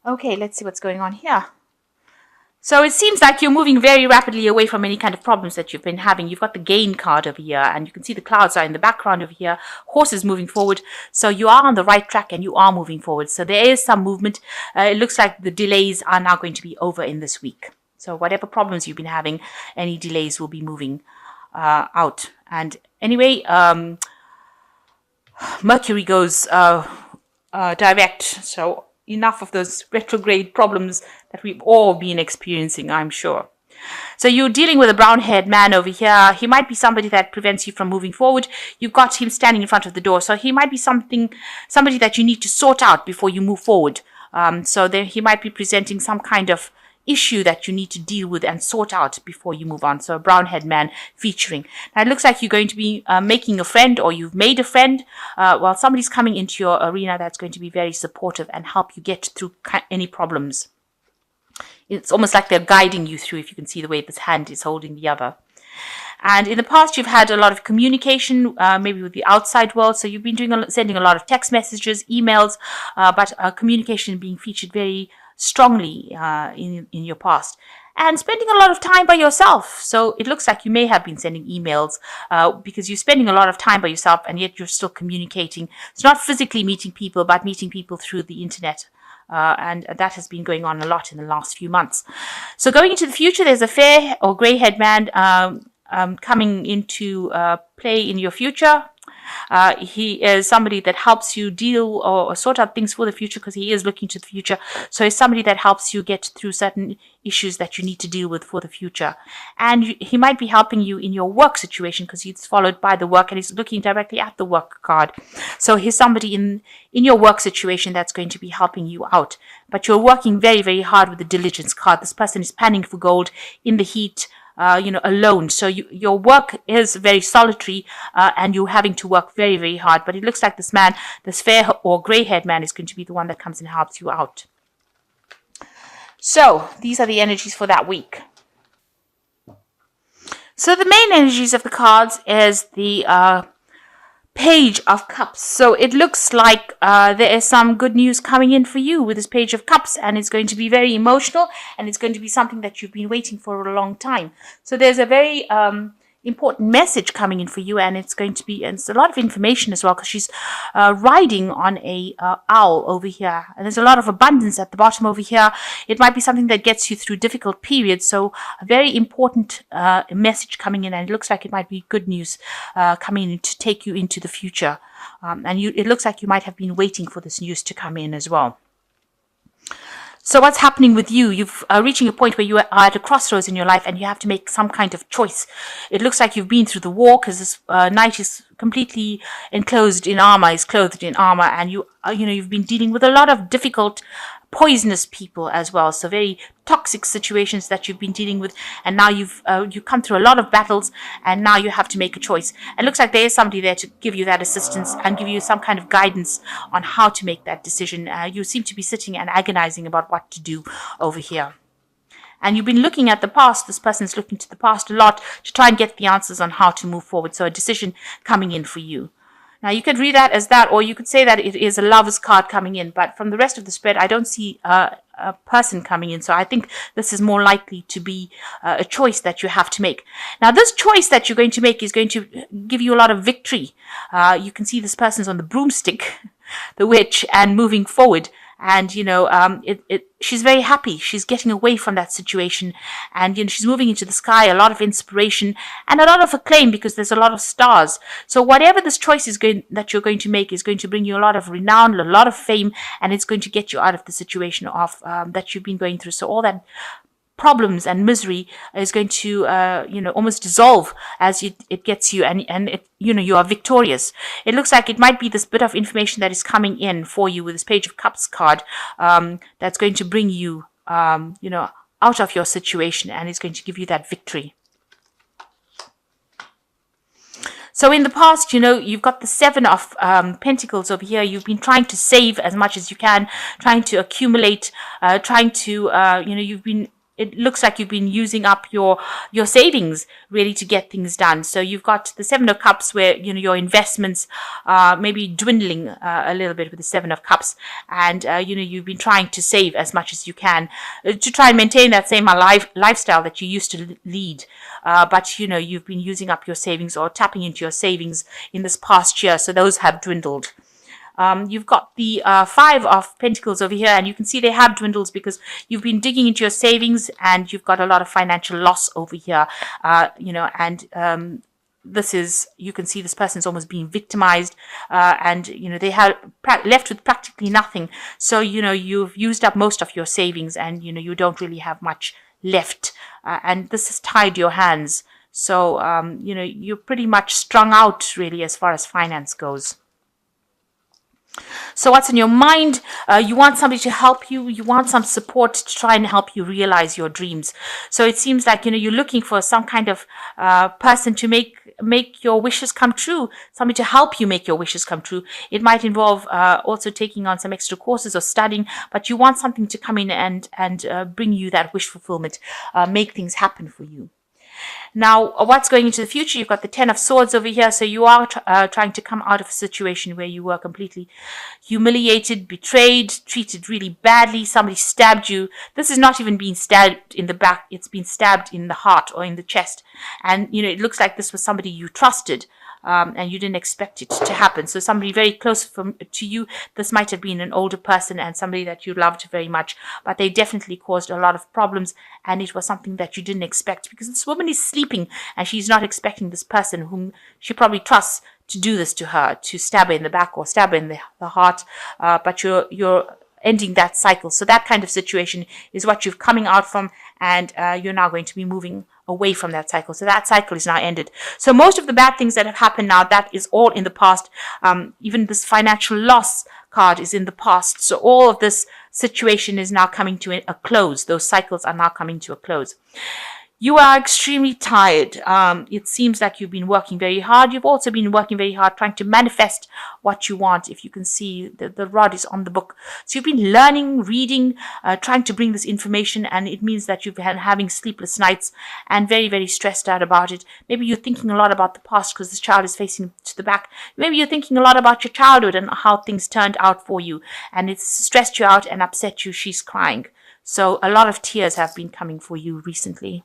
Okay, let's see what's going on here. So it seems like you're moving very rapidly away from any kind of problems that you've been having. You've got the gain card over here, and you can see the clouds are in the background over here. Horses moving forward. So you are on the right track, and you are moving forward. So there is some movement. It looks like the delays are now going to be over in this week. So whatever problems you've been having, any delays will be moving out. And anyway, Mercury goes direct. So enough of those retrograde problems that we've all been experiencing, I'm sure. So you're dealing with a brown-haired man over here. He might be somebody that prevents you from moving forward. You've got him standing in front of the door. So he might be somebody that you need to sort out before you move forward. So there he might be presenting some kind of issue that you need to deal with and sort out before you move on. So a brown-haired man featuring. Now it looks like you're going to be making a friend, or you've made a friend. Well, somebody's coming into your arena that's going to be very supportive and help you get through any problems. It's almost like they're guiding you through, if you can see the way this hand is holding the other. And in the past, you've had a lot of communication, maybe with the outside world. So you've been sending a lot of text messages, emails, but communication being featured very strongly in your past. And spending a lot of time by yourself. So it looks like you may have been sending emails because you're spending a lot of time by yourself, and yet you're still communicating. It's not physically meeting people, but meeting people through the internet. And that has been going on a lot in the last few months. So going into the future, there's a fair or grey-haired man coming into play in your future. He is somebody that helps you deal or sort out things for the future, because he is looking to the future. So he's somebody that helps you get through certain issues that you need to deal with for the future. And he might be helping you in your work situation, because he's followed by the work and he's looking directly at the work card. So he's somebody in your work situation that's going to be helping you out. But you're working very, very hard with the diligence card. This person is panning for gold in the heat, alone. So your work is very solitary, and you're having to work very, very hard. But it looks like this man, this fair or grey-haired man, is going to be the one that comes and helps you out. So these are the energies for that week. So the main energies of the cards is the Page of Cups. So it looks like there is some good news coming in for you with this Page of Cups, and it's going to be very emotional, and it's going to be something that you've been waiting for a long time. So there's a very important message coming in for you, and it's going to be, and it's a lot of information as well, because she's riding on a owl over here, and there's a lot of abundance at the bottom over here. It might be something that gets you through difficult periods. So a very important message coming in, and it looks like it might be good news coming in to take you into the future. It looks like you might have been waiting for this news to come in as well. So what's happening with you? You've reaching a point where you are at a crossroads in your life, and you have to make some kind of choice. It looks like you've been through the war, because this knight is completely enclosed in armor, is clothed in armor, and you've been dealing with a lot of difficult, poisonous people as well. So very toxic situations that you've been dealing with, and now you've come through a lot of battles, and now you have to make a choice. It looks like there is somebody there to give you that assistance and give you some kind of guidance on how to make that decision. You seem to be sitting and agonizing about what to do over here. And you've been looking at the past. This person's looking to the past a lot to try and get the answers on how to move forward. So a decision coming in for you. Now, you could read that as that, or you could say that it is a lover's card coming in. But from the rest of the spread, I don't see a person coming in. So I think this is more likely to be a choice that you have to make. Now, this choice that you're going to make is going to give you a lot of victory. You can see this person's on the broomstick, the witch, and moving forward. And, she's very happy. She's getting away from that situation. And, she's moving into the sky, a lot of inspiration and a lot of acclaim, because there's a lot of stars. So whatever this choice is that you're going to make is going to bring you a lot of renown, a lot of fame, and it's going to get you out of the situation of that you've been going through. So all that problems and misery is going to, almost dissolve as it gets you, and you are victorious. It looks like it might be this bit of information that is coming in for you with this Page of Cups card, that's going to bring you, out of your situation, and it's going to give you that victory. So in the past, you've got the Seven of Pentacles over here. You've been trying to save as much as you can, trying to accumulate, trying to, you've been it looks like you've been using up your savings really to get things done. So you've got the Seven of Cups, where your investments maybe dwindling a little bit with the Seven of Cups, and you've been trying to save as much as you can to try and maintain that same lifestyle that you used to lead. But you've been using up your savings or tapping into your savings in this past year, so those have dwindled. You've got the Five of Pentacles over here, and you can see they have dwindled because you've been digging into your savings and you've got a lot of financial loss over here. This is, you can see this person's almost being victimized, and they have left with practically nothing. So you've used up most of your savings, and you don't really have much left, and this has tied your hands. So you're pretty much strung out really as far as finance goes. So what's in your mind? You want somebody to help you. You want some support to try and help you realize your dreams. So it seems like, you're looking for some kind of person to make your wishes come true, somebody to help you make your wishes come true. It might involve also taking on some extra courses or studying, but you want something to come in and bring you that wish fulfillment, make things happen for you. Now, what's going into the future? You've got the Ten of Swords over here. So you are trying to come out of a situation where you were completely humiliated, betrayed, treated really badly. Somebody stabbed you. This is not even being stabbed in the back. It's been stabbed in the heart or in the chest. And, it looks like this was somebody you trusted. And you didn't expect it to happen. So somebody very close to you, this might have been an older person and somebody that you loved very much, but they definitely caused a lot of problems, and it was something that you didn't expect, because this woman is sleeping and she's not expecting this person whom she probably trusts to do this to her, to stab her in the back or stab her in the heart, but you're ending that cycle. So that kind of situation is what you're coming out from, and you're now going to be moving away from that cycle. So that cycle is now ended. So most of the bad things that have happened now, that is all in the past. Even this financial loss card is in the past. So all of this situation is now coming to a close. Those cycles are now coming to a close. You are extremely tired. It seems like you've been working very hard. You've also been working very hard trying to manifest what you want. If you can see, the rod is on the book. So you've been learning, reading, trying to bring this information, and it means that you've been having sleepless nights and very, very stressed out about it. Maybe you're thinking a lot about the past because this child is facing to the back. Maybe you're thinking a lot about your childhood and how things turned out for you, and it's stressed you out and upset you. She's crying. So a lot of tears have been coming for you recently.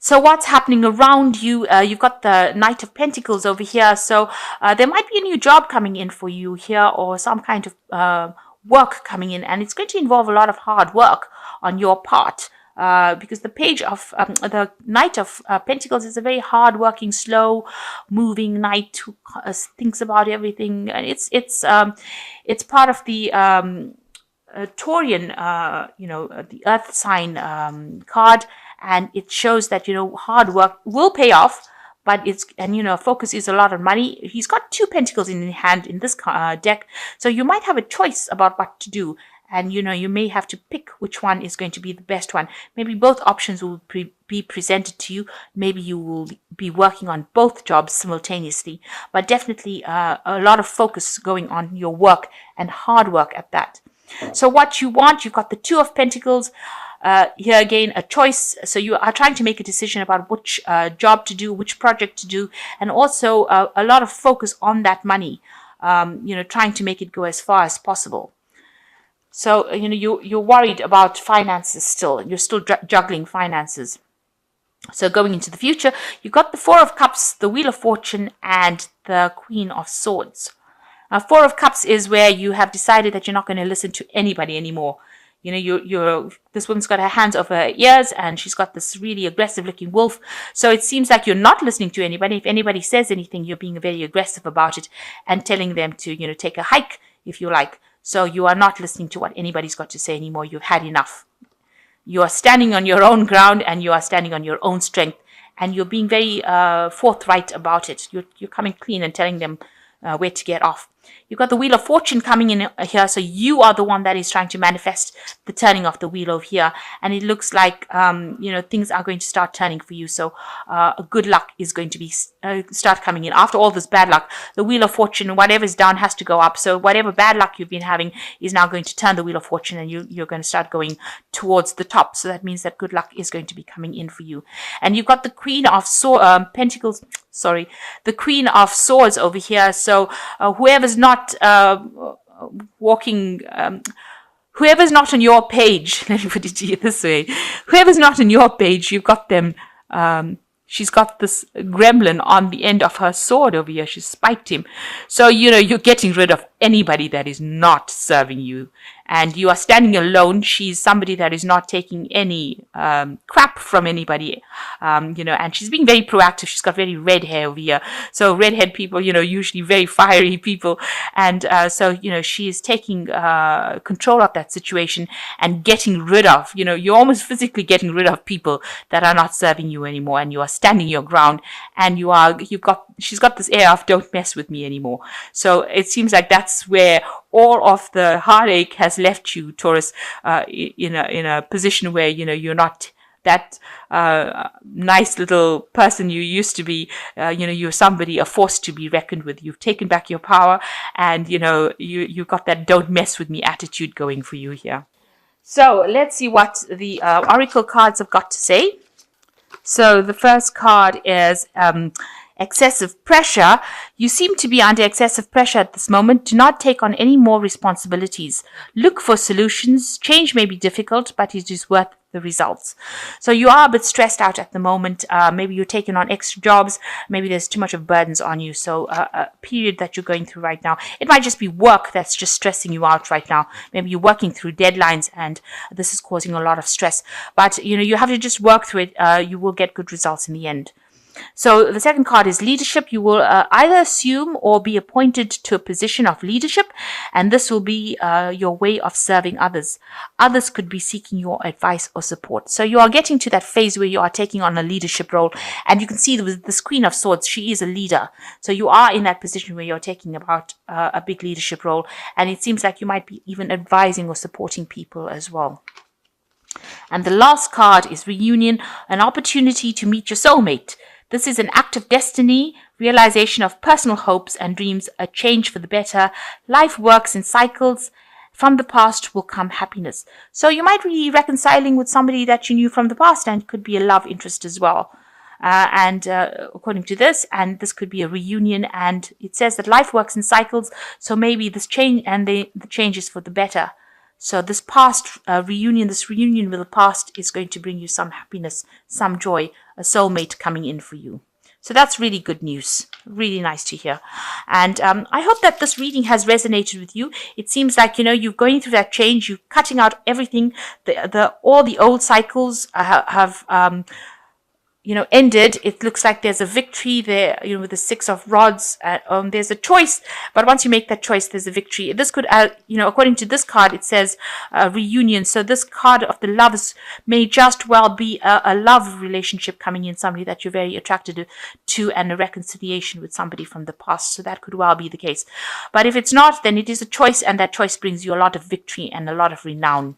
So what's happening around you? You've got the Knight of Pentacles over here. So there might be a new job coming in for you here, or some kind of work coming in. And it's going to involve a lot of hard work on your part. Because the page of the Knight of Pentacles is a very hard-working, slow-moving knight who thinks about everything. And it's part of the Taurian, the Earth sign card. And it shows that, hard work will pay off, but focus is a lot of money. He's got 2 pentacles in hand in this deck. So you might have a choice about what to do. And, you may have to pick which one is going to be the best one. Maybe both options will be presented to you. Maybe you will be working on both jobs simultaneously. But definitely a lot of focus going on your work, and hard work at that. So what you want, you've got the 2 of Pentacles. Here again, a choice. So you are trying to make a decision about which job to do, which project to do, and also a lot of focus on that money, trying to make it go as far as possible. So, you're worried about finances still. You're still juggling finances. So going into the future, you've got the 4 of Cups, the Wheel of Fortune, and the Queen of Swords. 4 of Cups is where you have decided that you're not going to listen to anybody anymore. This woman's got her hands over her ears, and she's got this really aggressive looking wolf. So it seems like you're not listening to anybody. If anybody says anything, you're being very aggressive about it and telling them to, take a hike if you like. So you are not listening to what anybody's got to say anymore. You've had enough. You are standing on your own ground, and you are standing on your own strength, and you're being very forthright about it. You're coming clean and telling them where to get off. You've got the Wheel of Fortune coming in here, so you are the one that is trying to manifest the turning of the wheel over here, and it looks like things are going to start turning for you. So good luck is going to be start coming in after all this bad luck. The Wheel of Fortune, whatever's down has to go up. So whatever bad luck you've been having is now going to turn the Wheel of Fortune, and you're going to start going towards the top. So that means that good luck is going to be coming in for you. And you've got the Queen of Pentacles. Sorry, the Queen of Swords over here. So whoever's not whoever's not on your page, let me put it to you this way, whoever's not on your page, you've got them, she's got this gremlin on the end of her sword over here. She's spiked him. So, you're getting rid of anybody that is not serving you. And you are standing alone. She's somebody that is not taking any crap from anybody, and she's being very proactive. She's got very red hair over here. So redhead people, usually very fiery people. And so she is taking control of that situation and getting rid of, you're almost physically getting rid of people that are not serving you anymore. And you are standing your ground, and she's got this air of don't mess with me anymore. So it seems like that's where all of the heartache has left you, Taurus, in a position where you're not that nice little person you used to be. You're somebody, a force to be reckoned with. You've taken back your power, and you've got that don't mess with me attitude going for you here. So let's see what the oracle cards have got to say. So the first card is excessive pressure. You seem to be under excessive pressure at this moment. Do not take on any more responsibilities. Look for solutions. Change may be difficult, but it is worth the results. So you are a bit stressed out at the moment. Maybe you're taking on extra jobs. Maybe there's too much of burdens on you. So a period that you're going through right now, it might just be work that's just stressing you out right now. Maybe you're working through deadlines, and this is causing a lot of stress. But you have to just work through it. You will get good results in the end. So the second card is leadership. You will either assume or be appointed to a position of leadership, and this will be your way of serving others. Others could be seeking your advice or support. So you are getting to that phase where you are taking on a leadership role, and you can see with this Queen of Swords, she is a leader. So you are in that position where you're taking about a big leadership role, and it seems like you might be even advising or supporting people as well. And the last card is reunion, an opportunity to meet your soulmate. This is an act of destiny, realization of personal hopes and dreams, a change for the better. Life works in cycles. From the past will come happiness. So you might be reconciling with somebody that you knew from the past, and it could be a love interest as well. According to this, and this could be a reunion, and it says that life works in cycles. So maybe this change, and the change is for the better. So this past reunion with the past is going to bring you some happiness, some joy, a soulmate coming in for you. So that's really good news. Really nice to hear. And I hope that this reading has resonated with you. It seems like, you're going through that change. You're cutting out everything. All the old cycles have ended. It looks like there's a victory there, with the Six of Rods. There's a choice, but once you make that choice, there's a victory. This could, according to this card, it says reunion. So this card of the Lovers may just well be a love relationship coming in, somebody that you're very attracted to, and a reconciliation with somebody from the past. So that could well be the case. But if it's not, then it is a choice, and that choice brings you a lot of victory and a lot of renown.